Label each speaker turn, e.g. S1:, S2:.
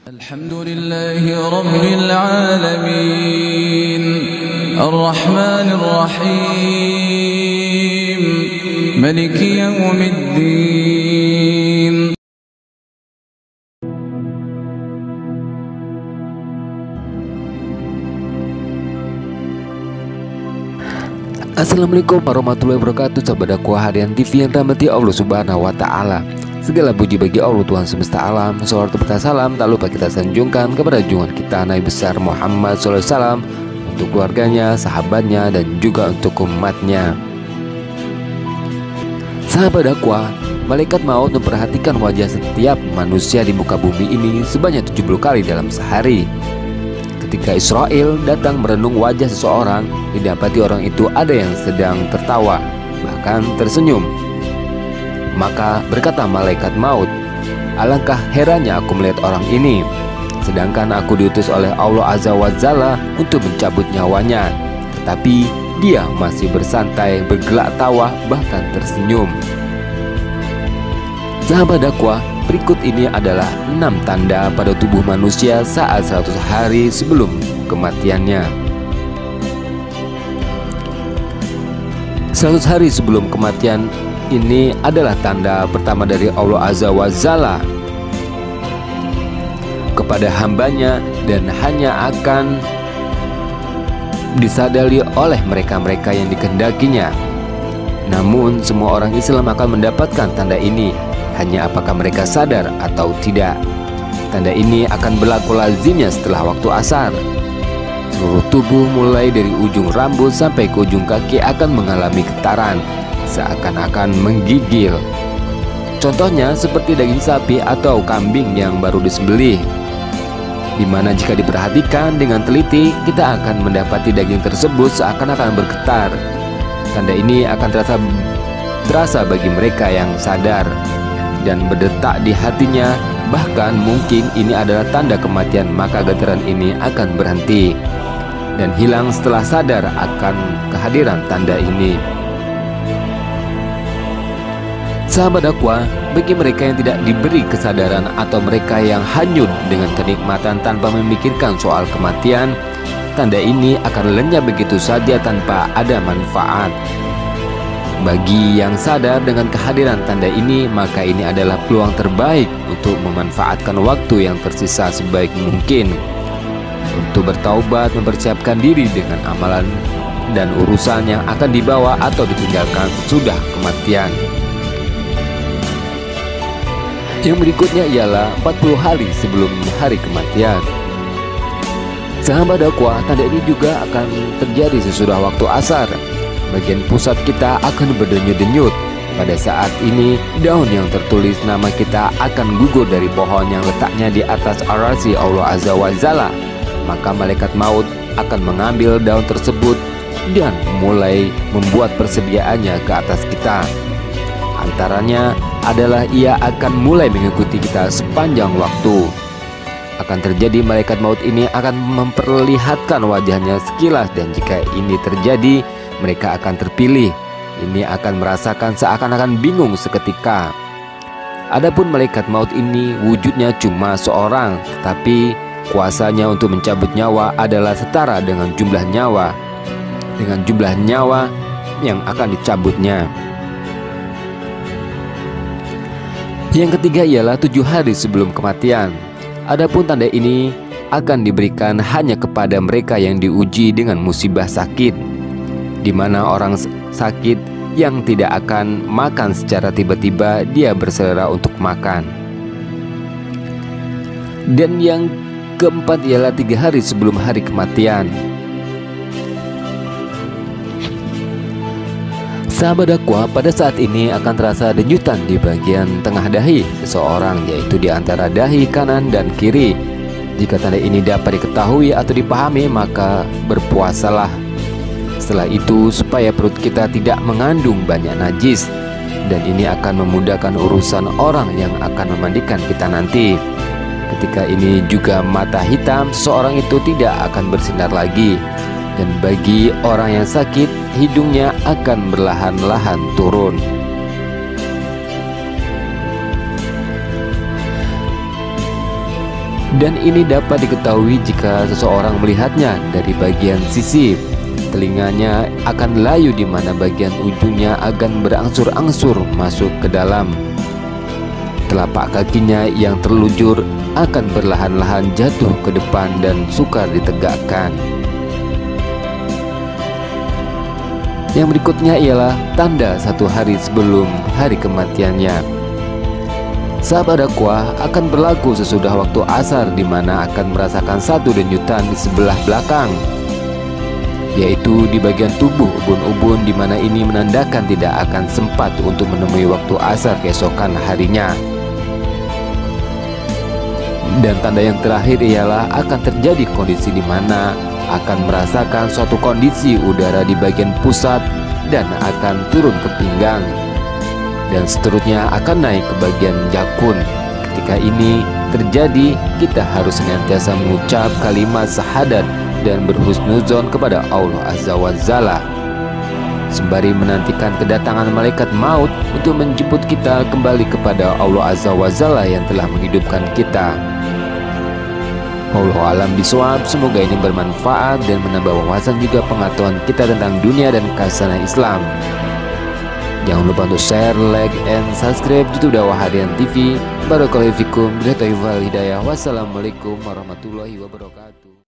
S1: Alhamdulillahi Rabbil Alamin Ar-Rahmanir Rahim Maliki Yawmiddin.
S2: Assalamualaikum warahmatullahi wabarakatuh. Sahabat dakwah harian TV yang rahmati Allah Subhanahu wa Ta'ala. Segala puji bagi Allah Tuhan semesta alam. Salawat serta salam tak lupa kita sanjungkan kepada junjungan kita Nabi besar Muhammad SAW, untuk keluarganya, sahabatnya, dan juga untuk umatnya. Sahabat dakwah, malaikat maut memperhatikan wajah setiap manusia di muka bumi ini sebanyak 70 kali dalam sehari. Ketika Israel datang merenung wajah seseorang, didapati orang itu ada yang sedang tertawa, bahkan tersenyum. Maka berkata malaikat maut, "Alangkah herannya aku melihat orang ini, sedangkan aku diutus oleh Allah Azza wa Jalla untuk mencabut nyawanya, tetapi dia masih bersantai, bergelak tawa, bahkan tersenyum." Sahabat dakwah, berikut ini adalah 6 tanda pada tubuh manusia saat 100 hari sebelum kematiannya. 100 hari sebelum kematian ini adalah tanda pertama dari Allah Azza wa Jalla kepada hambanya, dan hanya akan disadari oleh mereka-mereka yang dikehendakinya. Namun semua orang Islam akan mendapatkan tanda ini, hanya apakah mereka sadar atau tidak. Tanda ini akan berlaku lazimnya setelah waktu asar. Seluruh tubuh mulai dari ujung rambut sampai ke ujung kaki akan mengalami getaran, seakan-akan menggigil. Contohnya seperti daging sapi atau kambing yang baru disembelih, dimana jika diperhatikan dengan teliti, kita akan mendapati daging tersebut seakan-akan bergetar. Tanda ini akan terasa bagi mereka yang sadar dan berdetak di hatinya. Bahkan mungkin ini adalah tanda kematian, maka getaran ini akan berhenti dan hilang setelah sadar akan kehadiran tanda ini. Sahabat dakwah, bagi mereka yang tidak diberi kesadaran atau mereka yang hanyut dengan kenikmatan tanpa memikirkan soal kematian, tanda ini akan lenyap begitu saja tanpa ada manfaat. Bagi yang sadar dengan kehadiran tanda ini, maka ini adalah peluang terbaik untuk memanfaatkan waktu yang tersisa sebaik mungkin untuk bertaubat, mempersiapkan diri dengan amalan dan urusan yang akan dibawa atau ditinggalkan sesudah kematian. Yang berikutnya ialah 40 hari sebelum hari kematian. Sahabat dakwah, tanda ini juga akan terjadi sesudah waktu asar. Bagian pusat kita akan berdenyut-denyut. Pada saat ini, daun yang tertulis nama kita akan gugur dari pohon yang letaknya di atas arasy Allah Azza wa Jalla. Maka malaikat maut akan mengambil daun tersebut dan mulai membuat persediaannya ke atas kita. Antaranya adalah ia akan mulai mengikuti kita sepanjang waktu. Akan terjadi malaikat maut ini akan memperlihatkan wajahnya sekilas, dan jika ini terjadi, mereka akan terpilih. Ini akan merasakan seakan-akan bingung seketika. Adapun malaikat maut ini wujudnya cuma seorang, tetapi kuasanya untuk mencabut nyawa adalah setara dengan jumlah nyawa yang akan dicabutnya. Yang ketiga ialah 7 hari sebelum kematian. Adapun tanda ini akan diberikan hanya kepada mereka yang diuji dengan musibah sakit, di mana orang sakit yang tidak akan makan secara tiba-tiba dia berselera untuk makan. Dan yang keempat ialah 3 hari sebelum hari kematian. Sahabat dakwah, pada saat ini akan terasa denyutan di bagian tengah dahi seseorang, yaitu di antara dahi kanan dan kiri. Jika tanda ini dapat diketahui atau dipahami, maka berpuasalah. Setelah itu, supaya perut kita tidak mengandung banyak najis, dan ini akan memudahkan urusan orang yang akan memandikan kita nanti. Ketika ini juga mata hitam seseorang itu tidak akan bersinar lagi, dan bagi orang yang sakit, hidungnya akan perlahan-lahan turun. Dan ini dapat diketahui jika seseorang melihatnya dari bagian sisi. Telinganya akan layu di mana bagian ujungnya akan berangsur-angsur masuk ke dalam. Telapak kakinya yang terlujur akan perlahan-lahan jatuh ke depan dan sukar ditegakkan. Yang berikutnya ialah tanda 1 hari sebelum hari kematiannya. Sahabat dakwah akan berlaku sesudah waktu asar, di mana akan merasakan satu denyutan di sebelah belakang, yaitu di bagian tubuh ubun-ubun, di mana ini menandakan tidak akan sempat untuk menemui waktu asar keesokan harinya. Dan tanda yang terakhir ialah akan terjadi kondisi di mana akan merasakan suatu kondisi udara di bagian pusat dan akan turun ke pinggang, dan seterusnya akan naik ke bagian jakun. Ketika ini terjadi, kita harus senantiasa mengucap kalimat syahadat dan berhusnuzon kepada Allah Azza wa Jalla, sembari menantikan kedatangan malaikat maut untuk menjemput kita kembali kepada Allah Azza wa Jalla yang telah menghidupkan kita. Wallahu a'lam bishawab. Semoga ini bermanfaat dan menambah wawasan juga pengetahuan kita tentang dunia dan kehasanan Islam. Jangan lupa untuk share, like, and subscribe YouTube Dakwah Harian TV. Barakallahu fikum. Wassalamualaikum warahmatullahi wabarakatuh.